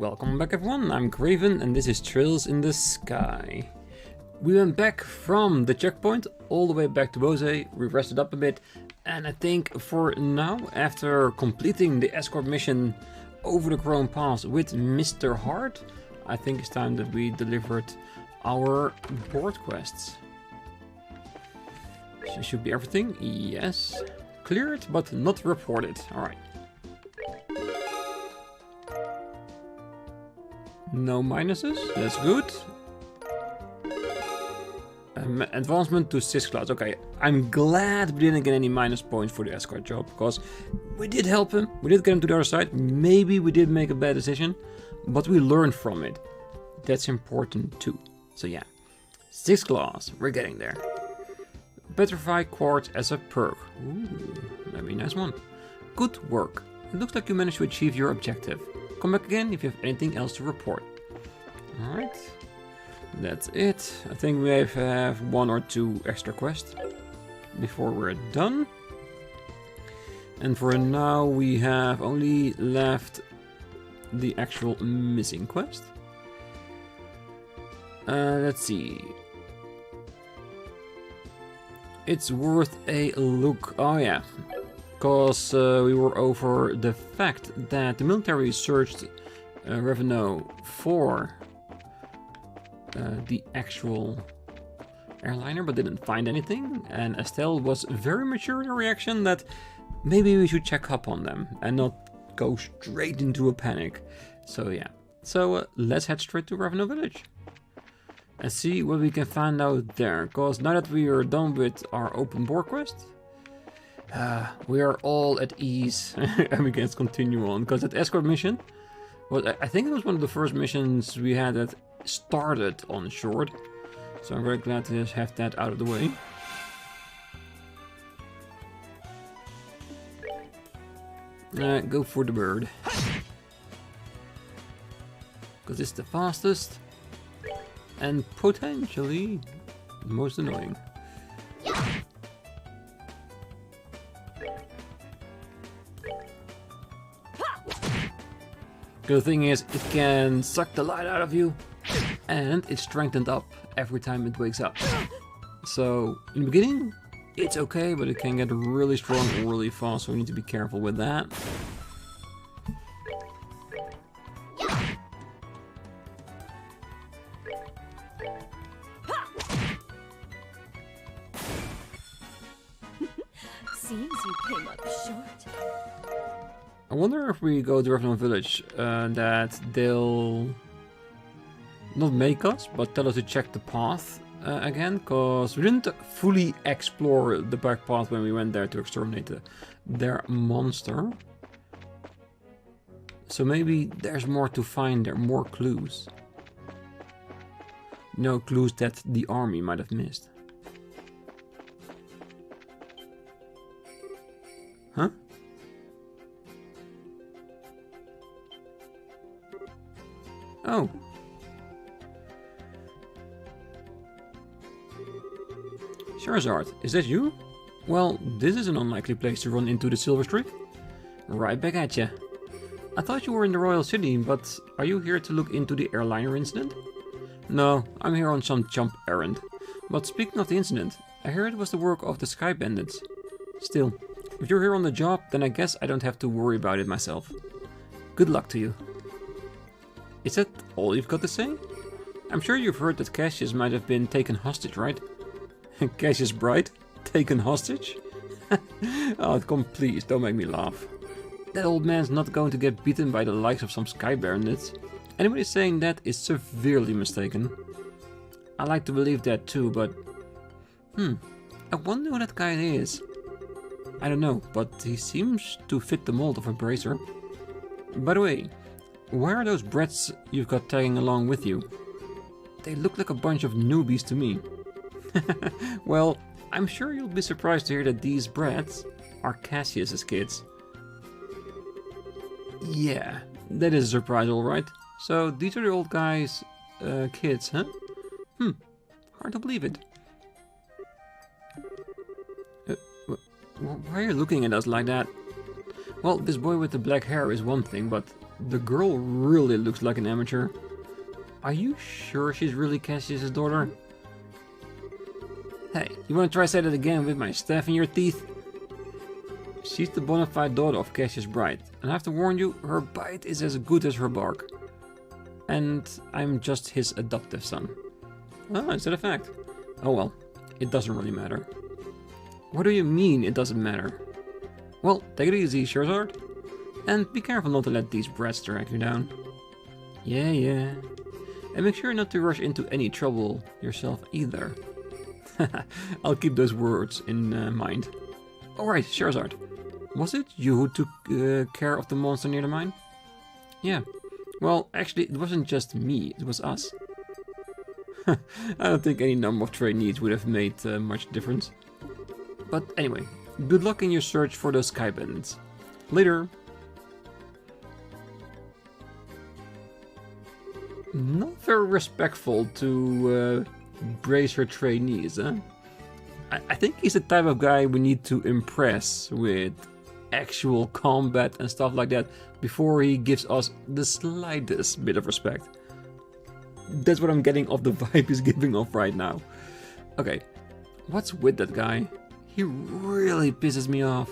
Welcome back everyone, I'm Craven and this is Trails in the Sky. We went back from the checkpoint all the way back to Bose, we rested up a bit, and I think for now, after completing the escort mission over the Chrome Pass with Mr. Hart, I think it's time that we delivered our board quests. So should be everything, yes. Cleared but not reported, alright. No minuses, that's good. Advancement to 6 clouds. Okay, I'm glad we didn't get any minus points for the escort job, because we did help him, we did get him to the other side. Maybe we did make a bad decision, but we learned from it. That's important too. So yeah, 6 claws, we're getting there. Petrify quartz as a perk. Ooh, that'd be a nice one. Good work. It looks like you managed to achieve your objective. Come back again if you have anything else to report. Alright, that's it. I think we have 1 or 2 extra quests before we're done. And for now we have only left the actual missing quest. Let's see. It's worth a look. Oh yeah. Because we were over the fact that the military searched Ravennue for the actual airliner, but didn't find anything. And Estelle was very mature in her reaction that maybe we should check up on them and not go straight into a panic. So yeah, so let's head straight to Ravennue Village and see what we can find out there. Because now that we are done with our open board quest, we are all at ease and we can continue on, because that escort mission, well, I think it was one of the first missions we had that started on shore. So I'm very glad to just have that out of the way. Go for the bird, because it's the fastest and potentially the most annoying. The thing is, it can suck the light out of you, and it's strengthened up every time it wakes up. So in the beginning, it's okay, but it can get really strong really fast, so we need to be careful with that. Seems you came up short. I wonder if we go to Ravennue Village, that they'll not make us, but tell us to check the path again, because we didn't fully explore the back path when we went there to exterminate their monster. So maybe there's more to find there, more clues. No clues that the army might have missed. Huh? Oh. Charizard, is that you? Well, this is an unlikely place to run into the Silver Streak. Right back at ya. I thought you were in the Royal City, but are you here to look into the airliner incident? No, I'm here on some chump errand. But speaking of the incident, I hear it was the work of the Sky Bandits. Still, if you're here on the job, then I guess I don't have to worry about it myself. Good luck to you. Is that all you've got to say? I'm sure you've heard that Cassius might have been taken hostage, right? Cassius Bright? Taken hostage? Oh, come please, don't make me laugh. That old man's not going to get beaten by the likes of some Sky Bandits. Anybody saying that is severely mistaken. I like to believe that too, but... I wonder who that guy is. I don't know, but he seems to fit the mold of a bracer. By the way, where are those brats you've got tagging along with you? They look like a bunch of newbies to me. Well, I'm sure you'll be surprised to hear that these brats are Cassius's kids. Yeah, that is a surprise, alright. So these are the old guy's kids, huh? Hard to believe it. Why are you looking at us like that? Well, this boy with the black hair is one thing, but The girl really looks like an amateur. Are you sure she's really Cassius's daughter? Hey, you wanna try say that again with my staff in your teeth? She's the bona fide daughter of Cassius' bride, and I have to warn you, her bite is as good as her bark. And I'm just his adoptive son. Ah, is that a fact? Oh well, it doesn't really matter. What do you mean it doesn't matter? Well, take it easy, Scherzard. And be careful not to let these brats drag you down. Yeah. And make sure not to rush into any trouble yourself either. I'll keep those words in mind. Alright, Scherzard. Was it you who took care of the monster near the mine? Yeah. Well, actually, it wasn't just me, it was us. I don't think any number of trainees would have made much difference. But anyway, good luck in your search for those sky bandits. Later! Not very respectful to brace her trainees, huh? I think he's the type of guy we need to impress with actual combat and stuff like that before he gives us the slightest bit of respect. That's what I'm getting off the vibe he's giving off right now. Okay, what's with that guy? He really pisses me off.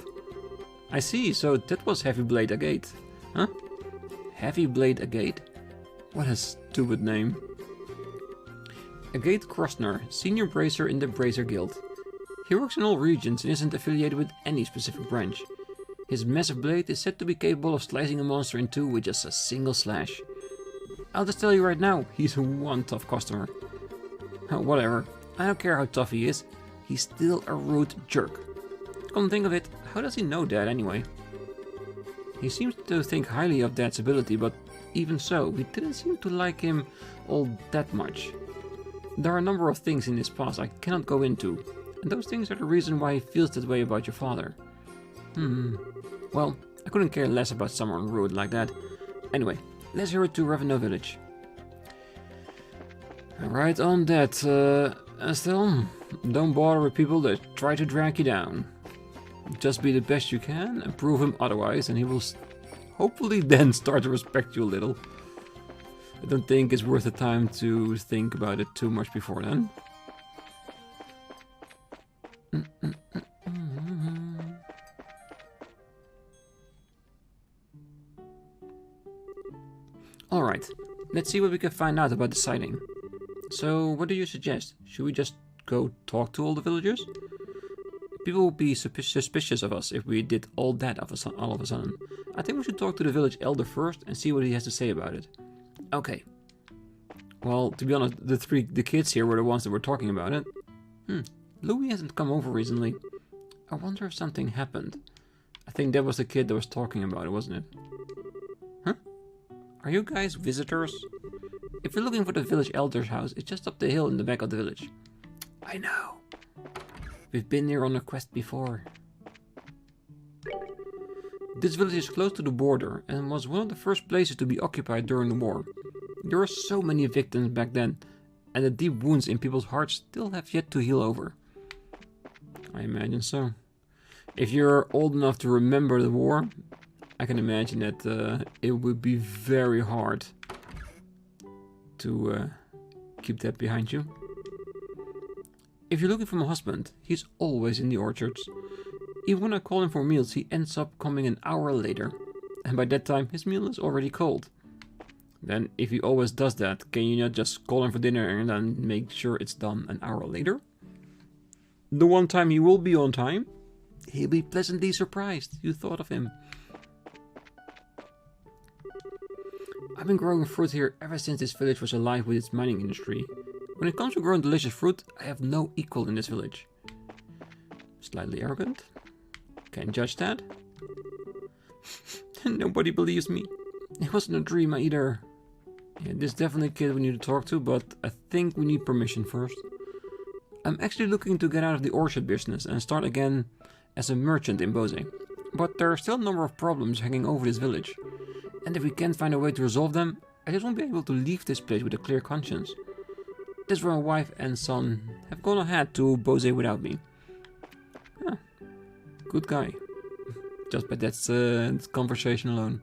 I see, so that was Heavy Blade Agate, huh? Heavy Blade Agate? What a stupid name. Agate Krosner, Senior Bracer in the Bracer Guild. He works in all regions and isn't affiliated with any specific branch. His massive blade is said to be capable of slicing a monster in two with just a single slash. I'll just tell you right now, he's one tough customer. Whatever, I don't care how tough he is, he's still a rude jerk. Come to think of it, how does he know that anyway? He seems to think highly of Dad's ability, but even so, we didn't seem to like him all that much. There are a number of things in his past I cannot go into, and those things are the reason why he feels that way about your father. Well, I couldn't care less about someone rude like that. Anyway, let's head to Ravennue Village. Right on that, Estelle, don't bother with people that try to drag you down. Just be the best you can and prove him otherwise, and he will hopefully then start to respect you a little. I don't think it's worth the time to think about it too much before then. Alright, let's see what we can find out about the sighting. So, what do you suggest? Should we just go talk to all the villagers? People will be suspicious of us if we did all that all of a sudden. I think we should talk to the village elder first and see what he has to say about it. Okay. Well, to be honest, the kids here were the ones that were talking about it. Louis hasn't come over recently. I wonder if something happened. I think that was the kid that was talking about it, wasn't it? Huh? Are you guys visitors? If you're looking for the village elder's house, it's just up the hill in the back of the village. I know. We've been here on a quest before. This village is close to the border and was one of the first places to be occupied during the war. There were so many victims back then, and the deep wounds in people's hearts still have yet to heal over. I imagine so. If you're old enough to remember the war, I can imagine that it would be very hard to keep that behind you. If you're looking for my husband, he's always in the orchards. Even when I call him for meals, he ends up coming an hour later. And by that time, his meal is already cold. Then, if he always does that, can you not just call him for dinner and then make sure it's done an hour later? The one time he will be on time, he'll be pleasantly surprised you thought of him. I've been growing fruit here ever since this village was alive with its mining industry. When it comes to growing delicious fruit, I have no equal in this village. Slightly arrogant? Can't judge that. Nobody believes me. It wasn't a dream either. Yeah, this is definitely a kid we need to talk to, but I think we need permission first. I'm actually looking to get out of the orchard business and start again as a merchant in Bose. But there are still a number of problems hanging over this village. And if we can't find a way to resolve them, I just won't be able to leave this place with a clear conscience. That's why my wife and son have gone ahead to Bose without me. Good guy. Just by that conversation alone.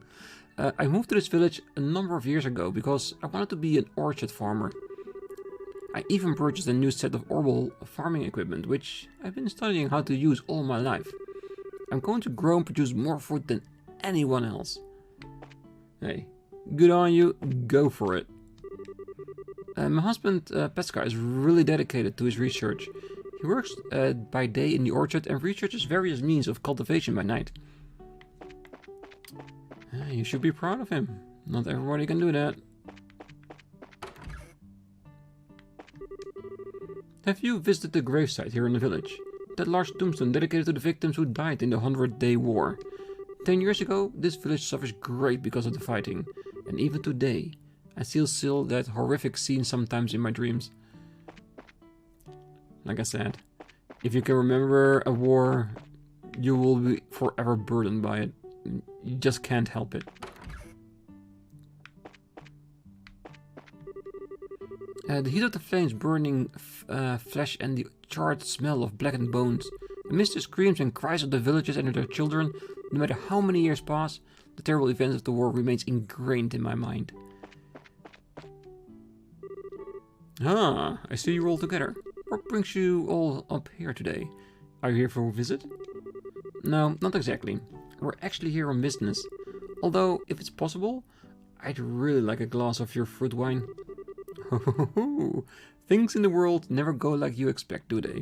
I moved to this village a number of years ago because I wanted to be an orchard farmer. I even purchased a new set of Orbal farming equipment, which I've been studying how to use all my life. I'm going to grow and produce more fruit than anyone else. Hey, good on you, go for it. My husband, Pesca, is really dedicated to his research. He works by day in the orchard and researches various means of cultivation by night. You should be proud of him. Not everybody can do that. Have you visited the gravesite here in the village? That large tombstone dedicated to the victims who died in the 100-Day War. 10 years ago, this village suffers great because of the fighting. And even today, I still see that horrific scene sometimes in my dreams. Like I said, if you can remember a war, you will be forever burdened by it. You just can't help it. The heat of the flames burning flesh and the charred smell of blackened bones. Amidst the screams and cries of the villagers and their children, no matter how many years pass, the terrible events of the war remains ingrained in my mind. Ah, I see you all together. What brings you all up here today? Are you here for a visit? No, not exactly. We're actually here on business. Although, if it's possible, I'd really like a glass of your fruit wine. Things in the world never go like you expect, do they?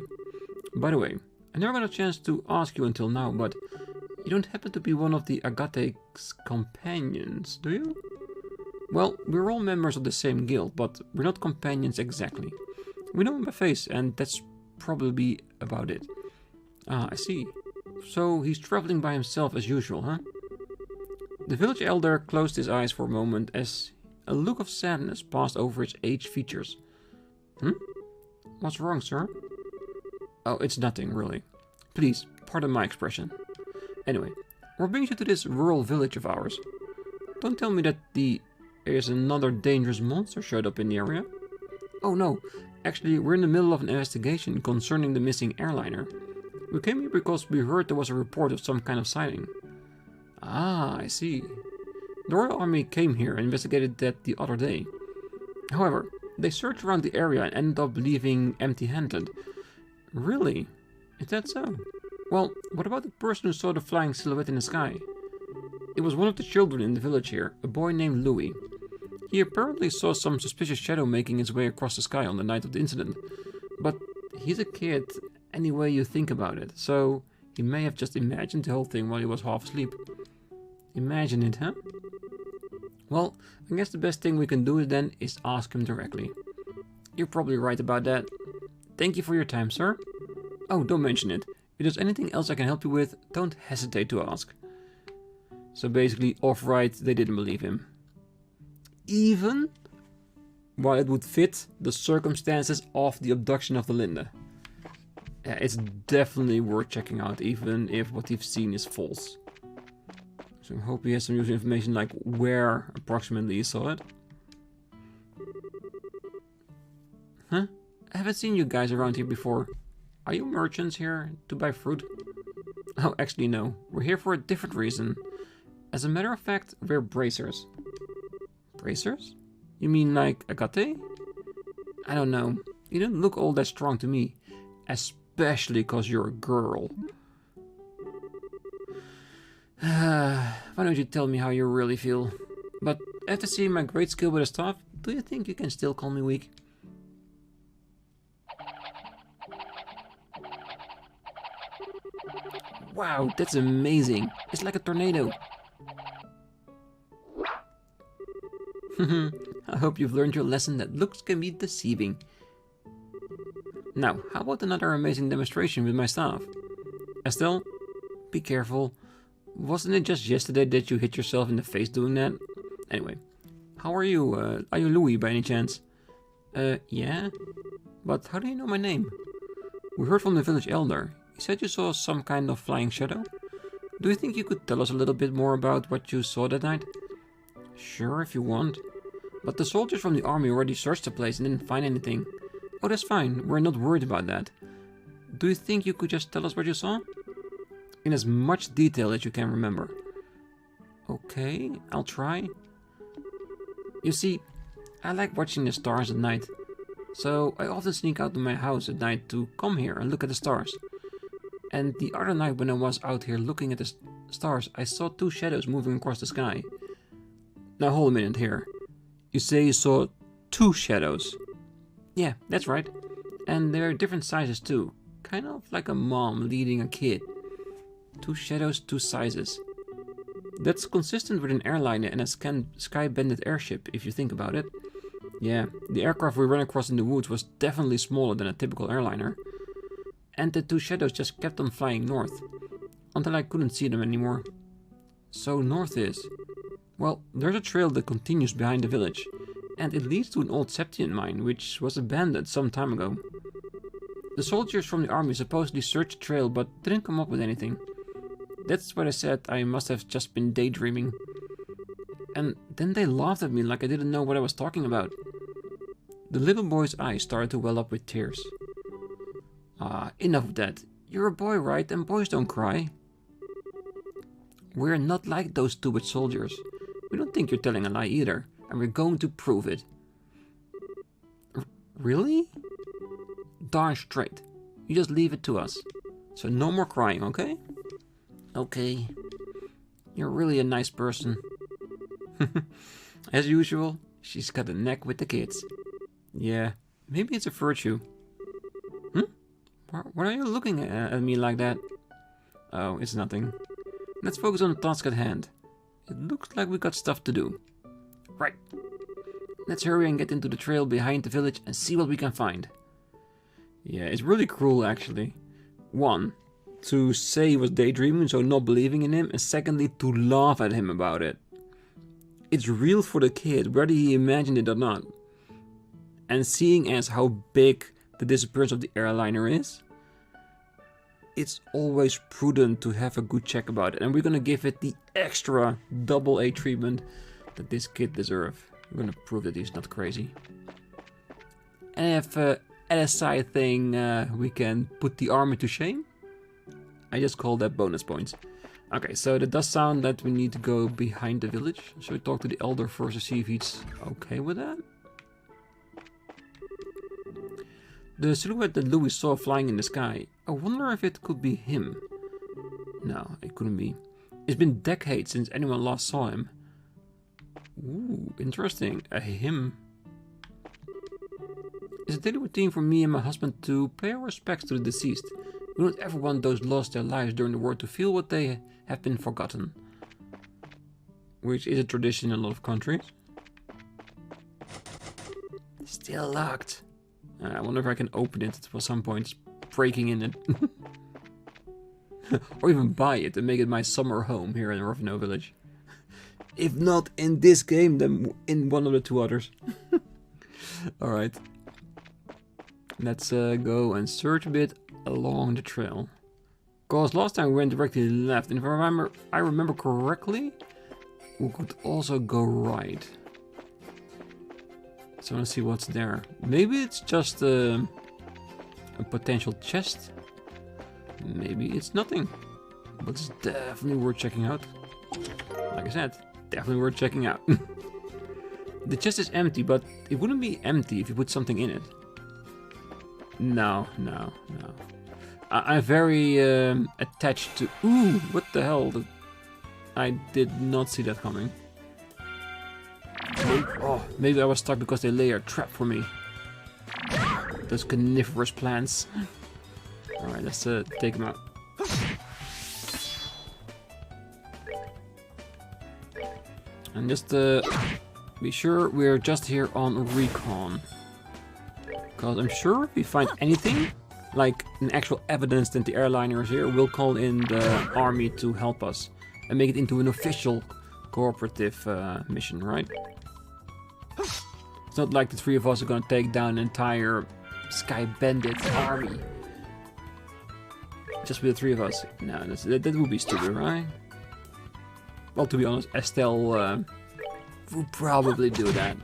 By the way, I never got a chance to ask you until now, but you don't happen to be one of the Agate's companions, do you? Well, we're all members of the same guild, but we're not companions exactly. We know him by face, and that's probably about it. Ah, I see. So he's traveling by himself as usual, huh? The village elder closed his eyes for a moment as a look of sadness passed over his aged features. What's wrong, sir? Oh, it's nothing, really. Please, pardon my expression. Anyway, what brings you to this rural village of ours? Don't tell me that there's another dangerous monster showed up in the area. Oh no, actually we're in the middle of an investigation concerning the missing airliner. We came here because we heard there was a report of some kind of sighting. Ah, I see. The Royal Army came here and investigated that the other day. However, they searched around the area and ended up leaving empty-handed. Really? Is that so? Well, what about the person who saw the flying silhouette in the sky? It was one of the children in the village here, a boy named Louis. He apparently saw some suspicious shadow making its way across the sky on the night of the incident. But he's a kid, any way you think about it, so he may have just imagined the whole thing while he was half asleep. Imagine it, huh? Well, I guess the best thing we can do then is ask him directly. You're probably right about that. Thank you for your time, sir. Oh, don't mention it. If there's anything else I can help you with, don't hesitate to ask. So basically, off-right, they didn't believe him. Even while it would fit the circumstances of the abduction of the Linda. Yeah, it's definitely worth checking out, even if what you've seen is false. So I hope he has some useful information like where approximately he saw it. Huh? I haven't seen you guys around here before. Are you merchants here to buy fruit? Oh, actually no. We're here for a different reason. As a matter of fact, we're bracers. Bracers? You mean like Agate? I don't know. You don't look all that strong to me. Especially because you're a girl. Why don't you tell me how you really feel? But after seeing my great skill with the staff, do you think you can still call me weak? Wow, that's amazing. It's like a tornado. I hope you've learned your lesson that looks can be deceiving. Now, how about another amazing demonstration with my staff? Estelle, be careful. Wasn't it just yesterday that you hit yourself in the face doing that? Anyway, how are you? Are you Louis by any chance? Yeah? But how do you know my name? We heard from the village elder. He said you saw some kind of flying shadow. Do you think you could tell us a little bit more about what you saw that night? Sure, if you want. But the soldiers from the army already searched the place and didn't find anything. Oh, that's fine. We're not worried about that. Do you think you could just tell us what you saw? In as much detail as you can remember. Okay, I'll try. You see, I like watching the stars at night. So I often sneak out of my house at night to come here and look at the stars. And the other night when I was out here looking at the stars, I saw two shadows moving across the sky. Now hold a minute here. You say you saw two shadows? Yeah, that's right. And they're different sizes too. Kind of like a mom leading a kid. Two shadows, two sizes. That's consistent with an airliner and a sky-banded airship, if you think about it. Yeah, the aircraft we ran across in the woods was definitely smaller than a typical airliner. And the two shadows just kept on flying north, until I couldn't see them anymore. So north is... Well, there's a trail that continues behind the village, and it leads to an old Septian mine, which was abandoned some time ago. The soldiers from the army supposedly searched the trail, but didn't come up with anything. That's what I said, I must have just been daydreaming. And then they laughed at me like I didn't know what I was talking about. The little boy's eyes started to well up with tears. Ah, enough of that. You're a boy, right? And boys don't cry. We're not like those stupid soldiers. We don't think you're telling a lie either, and we're going to prove it. Really? Darn straight. You just leave it to us. So no more crying, okay? Okay. You're really a nice person. As usual, she's got a neck with the kids. Yeah, maybe it's a virtue. Why are you looking at me like that? Oh, it's nothing. Let's focus on the task at hand. It looks like we got stuff to do. Right. Let's hurry and get into the trail behind the village and see what we can find. Yeah, it's really cruel actually. One, to say he was daydreaming, so not believing in him, and secondly, to laugh at him about it. It's real for the kid, whether he imagined it or not. And seeing as how big the disappearance of the airliner is, it's always prudent to have a good check about it. And we're gonna give it the extra AA treatment that this kid deserves. We're gonna prove that he's not crazy. And if at a side thing we can put the army to shame, I just call that bonus points. Okay, so that does sound that we need to go behind the village. Shall we talk to the elder first to see if he's okay with that? The silhouette that Louis saw flying in the sky, I wonder if it could be him. No, it couldn't be. It's been decades since anyone last saw him. Ooh, interesting. A him. It's a daily routine for me and my husband to pay our respects to the deceased. We don't ever want those lost their lives during the war to feel what they have been forgotten. Which is a tradition in a lot of countries. Still locked. I wonder if I can open it at some point, breaking in it. Or even buy it and make it my summer home here in Ravennue Village. If not in this game, then in one of the two others. Alright. Let's go and search a bit along the trail. Cause last time we went directly left, and if I remember correctly, we could also go right. So I want to see what's there. Maybe it's just a potential chest. Maybe it's nothing. But it's definitely worth checking out. Like I said, definitely worth checking out. The chest is empty, but it wouldn't be empty if you put something in it. No. I'm very attached to... Ooh, what the hell? I did not see that coming. Maybe I was stuck because they lay a trap for me. Those carnivorous plants. Alright, let's take them out. And just be sure we're just here on recon. Because I'm sure if we find anything, like an actual evidence that the airliner is here, we'll call in the army to help us. And make it into an official cooperative mission, right? It's not like the three of us are gonna take down an entire Sky Bandit army. Just with the three of us. No, that would be stupid, right? Well, to be honest, Estelle would probably do that.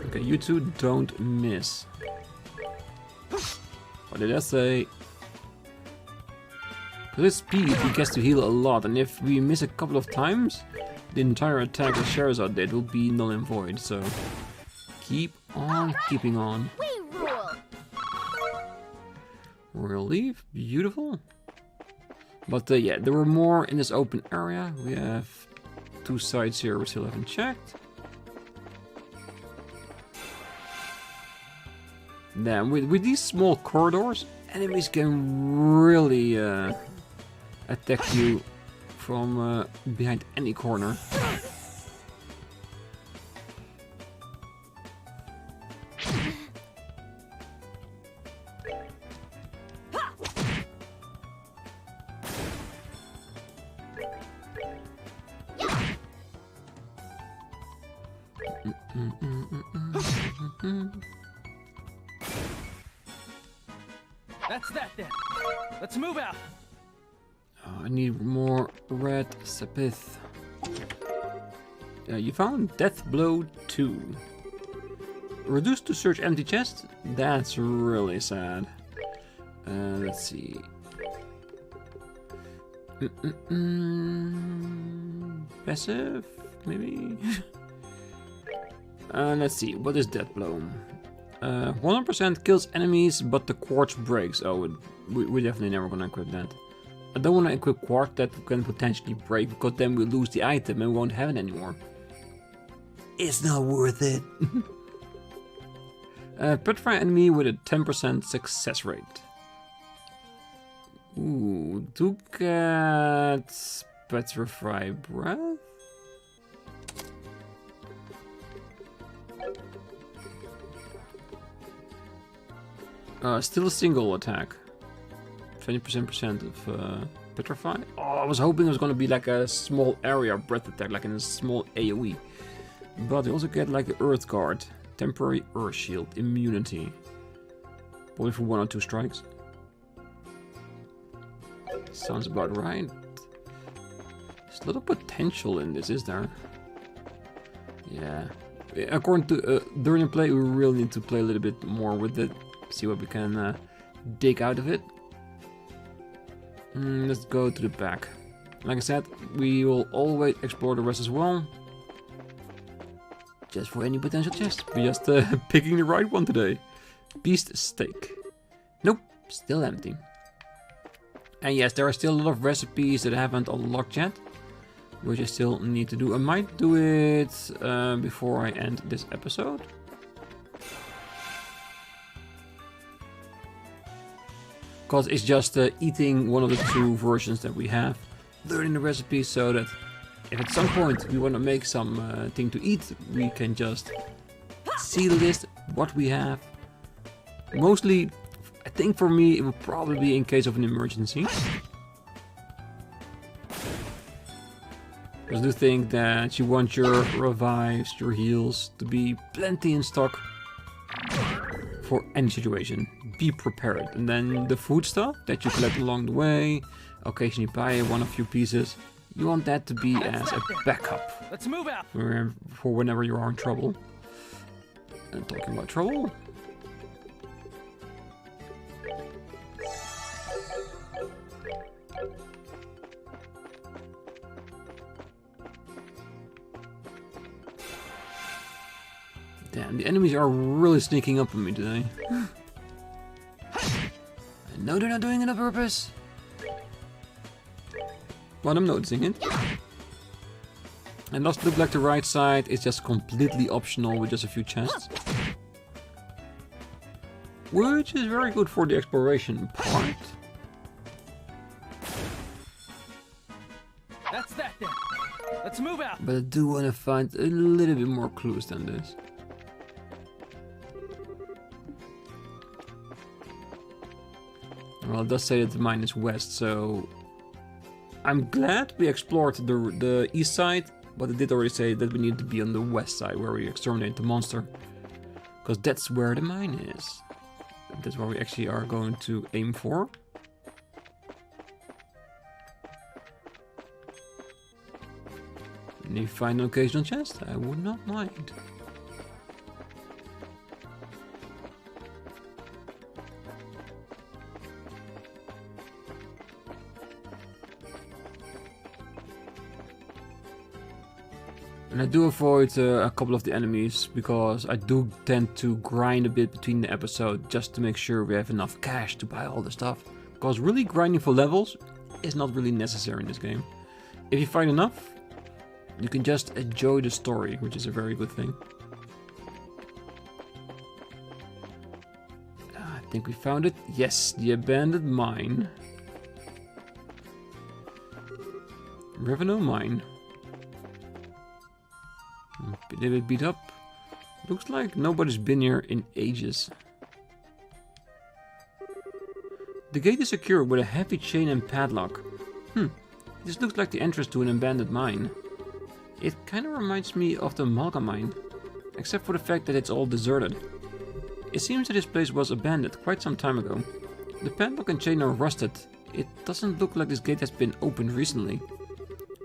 Okay, you two don't miss. What did I say? With his speed, he gets to heal a lot, and if we miss a couple of times, the entire attack that Charizard did will be null and void, so keep on keeping on. We rule. Royal Leaf, beautiful. But yeah, there were more in this open area. We have 2 sides here we still haven't checked. Then with these small corridors, enemies can really attack you from behind any corner. That's that then. Let's move out. I need more red sapith. You found Death Blow 2. Reduced to search empty chest? That's really sad. Let's see. Passive? Maybe? Let's see. What is Death Blow? 100% kills enemies, but the quartz breaks. Oh, we're definitely never gonna equip that. I don't want to equip quartz that can potentially break, because then we lose the item and we won't have it anymore. It's not worth it. Petrify enemy with a 10% success rate. Ooh, to get Petrify Breath? Still a single attack. 20% of Petrify. Oh, I was hoping it was gonna be like a small area breath attack, like in a small AoE. But you also get like the Earth Guard, temporary Earth Shield, immunity. Probably for 1 or 2 strikes. Sounds about right. There's a lot of potential in this, is there? Yeah. According to during the play, we really need to play a little bit more with it. See what we can dig out of it. Let's go to the back. Like I said, we will always explore the rest as well. Just for any potential chest. We're just picking the right one today. Beast Steak. Nope, still empty. And yes, there are still a lot of recipes that I haven't unlocked yet, which I still need to do. I might do it before I end this episode. Because it's just eating one of the 2 versions that we have, learning the recipes, so that if at some point we want to make some thing to eat, we can just see the list, what we have. Mostly, I think for me, it will probably be in case of an emergency. Because I do think that you want your revives, your heals to be plenty in stock for any situation. Be prepared. And then the food stuff that you collect along the way, occasionally buy one or few pieces, you want that to be as a backup. Let's move out. For whenever you are in trouble. And talking about trouble. Damn, the enemies are really sneaking up on me today. No, they're not doing it on purpose. But I'm noticing it. And does look like the right side is just completely optional with just a few chests. Which is very good for the exploration part. That's that then. Let's move out. But I do want to find a little bit more clues than this. Well, it does say that the mine is west, so I'm glad we explored the east side, but it did already say that we need to be on the west side where we exterminate the monster. Because that's where the mine is. That's where we actually are going to aim for. And if you find an occasional chest, I would not mind. And I do avoid a couple of the enemies, because I do tend to grind a bit between the episode just to make sure we have enough cash to buy all the stuff. Because really grinding for levels is not really necessary in this game. If you find enough, you can just enjoy the story, which is a very good thing. I think we found it. Yes, the abandoned mine. Ravennue mine. A little bit beat up. Looks like nobody's been here in ages. The gate is secure with a heavy chain and padlock. This looks like the entrance to an abandoned mine. It kind of reminds me of the Falcom mine, except for the fact that it's all deserted. It seems that this place was abandoned quite some time ago. The padlock and chain are rusted. It doesn't look like this gate has been opened recently,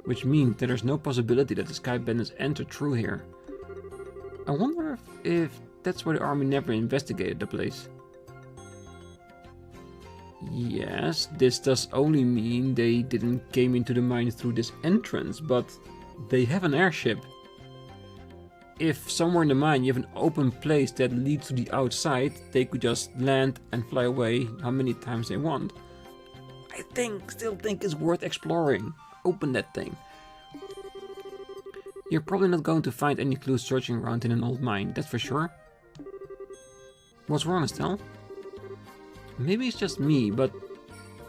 which means that there's no possibility that the sky bandits entered through here. I wonder if that's why the army never investigated the place. Yes, this does only mean they didn't came into the mine through this entrance, but they have an airship. If somewhere in the mine you have an open place that leads to the outside, they could just land and fly away how many times they want. I still think it's worth exploring. Open that thing. You're probably not going to find any clues searching around in an old mine, that's for sure. What's wrong, Estelle? Maybe it's just me, but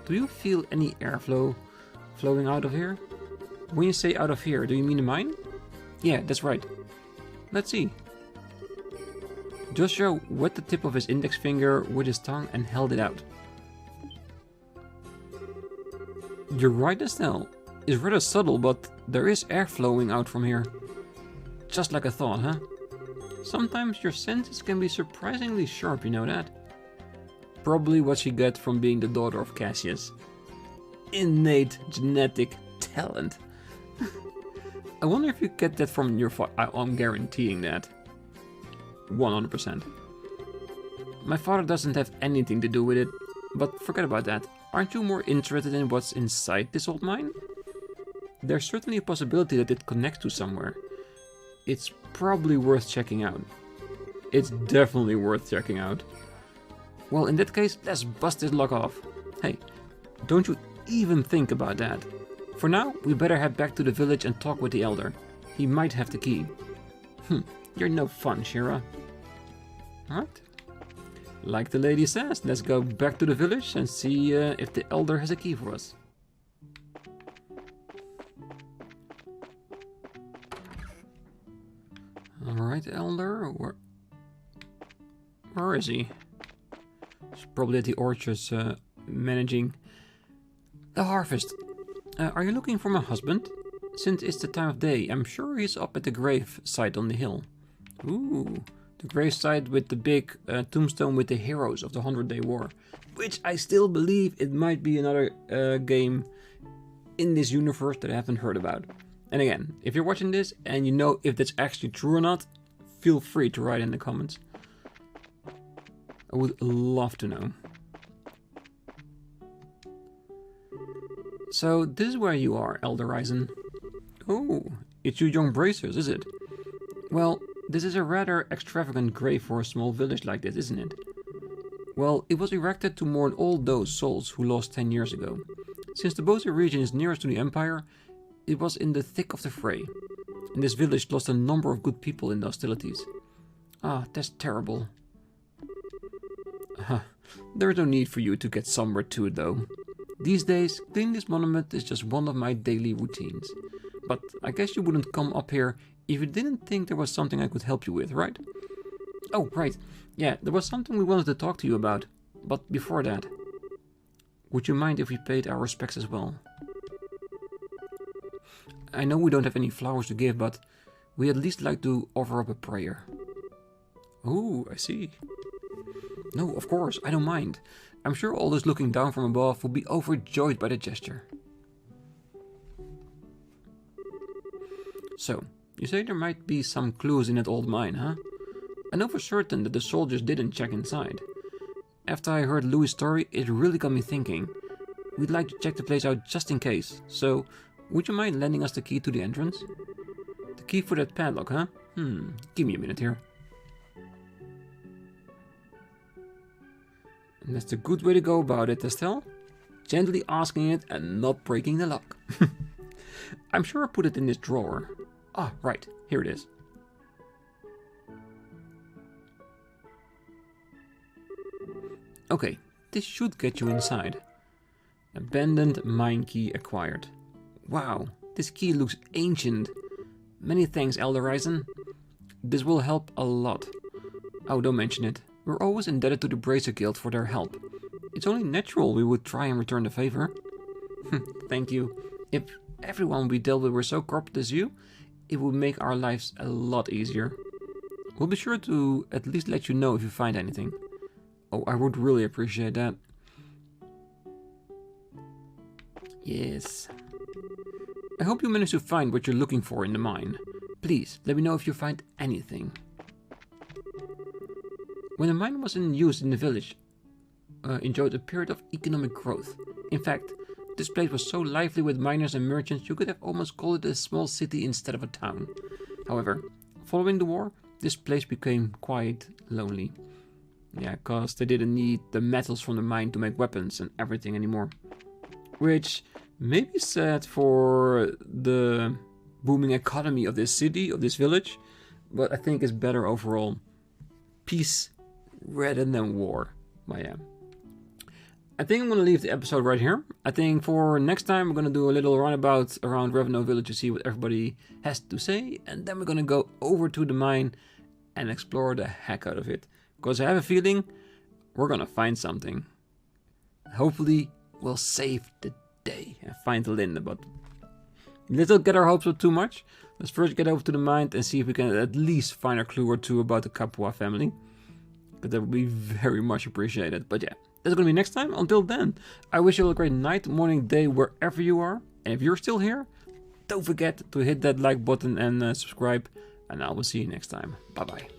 do you feel any airflow flowing out of here? When you say out of here, do you mean the mine? Yeah, that's right. Let's see. Joshua wet the tip of his index finger with his tongue and held it out. You're right, Estelle. It's rather subtle, but there is air flowing out from here. Just like I thought, huh? Sometimes your senses can be surprisingly sharp, you know that? Probably what she got from being the daughter of Cassius. Innate genetic talent. I wonder if you get that from your father. I'm guaranteeing that. 100%. My father doesn't have anything to do with it, but forget about that. Aren't you more interested in what's inside this old mine? There's certainly a possibility that it connects to somewhere. It's probably worth checking out. It's definitely worth checking out. Well, in that case, let's bust this lock off. Hey, don't you even think about that. For now, we better head back to the village and talk with the elder. He might have the key. You're no fun, Shira. Alright. Like the lady says, let's go back to the village and see if the elder has a key for us. Alright, elder, where is he? He's probably at the orchards managing the harvest. Are you looking for my husband? Since it's the time of day, I'm sure he's up at the gravesite on the hill. Ooh, the gravesite with the big tombstone with the heroes of the 100-Day War. Which I still believe it might be another game in this universe that I haven't heard about. And again, if you're watching this and you know if that's actually true or not, feel free to write in the comments. I would love to know. So this is where you are, Elder Ryzen. Oh, it's you young bracers, is it? Well, this is a rather extravagant grave for a small village like this, isn't it? Well, it was erected to mourn all those souls who lost 10 years ago. Since the Bosa region is nearest to the Empire, it was in the thick of the fray. And this village lost a number of good people in the hostilities. Ah, that's terrible. There's no need for you to get somewhere to it though. These days, cleaning this monument is just one of my daily routines. But I guess you wouldn't come up here if you didn't think there was something I could help you with, right? Oh, right. Yeah, there was something we wanted to talk to you about. But before that, would you mind if we paid our respects as well? I know we don't have any flowers to give, but we at least like to offer up a prayer. Oh, I see. No, of course, I don't mind. I'm sure all those looking down from above will be overjoyed by the gesture. So, you say there might be some clues in that old mine, huh? I know for certain that the soldiers didn't check inside. After I heard Louis' story, it really got me thinking. We'd like to check the place out just in case, so would you mind lending us the key to the entrance? The key for that padlock, huh? Give me a minute here. And that's the good way to go about it, Estelle. Gently asking it and not breaking the lock. I'm sure I put it in this drawer. Ah, right, here it is. Okay, this should get you inside. Abandoned mine key acquired. Wow, this key looks ancient. Many thanks, Elder Ryzen. This will help a lot. Oh, don't mention it. We're always indebted to the Bracer Guild for their help. It's only natural we would try and return the favor. Thank you. If everyone we dealt with were so corrupt as you, it would make our lives a lot easier. We'll be sure to at least let you know if you find anything. Oh, I would really appreciate that. Yes. I hope you managed to find what you're looking for in the mine. Please, let me know if you find anything. When the mine was in use in the village, enjoyed a period of economic growth. In fact, this place was so lively with miners and merchants you could have almost called it a small city instead of a town. However, following the war, this place became quite lonely. Yeah, cause they didn't need the metals from the mine to make weapons and everything anymore. Which may be sad for the booming economy of this city, of this village, but I think it's better overall. Peace rather than war. But yeah. I think I'm going to leave the episode right here. I think for next time we're going to do a little runabout around Ravennue Village to see what everybody has to say. And then we're going to go over to the mine and explore the heck out of it. Because I have a feeling we're going to find something. Hopefully we'll save the day and find Linda. But let's not get our hopes up too much. Let's first get over to the mine and see if we can at least find a clue or two about the Capua family. Because that would be very much appreciated. But yeah. That's going to be next time. Until then, I wish you all a great night, morning, day, wherever you are. And if you're still here, don't forget to hit that like button and subscribe. And I will see you next time. Bye-bye.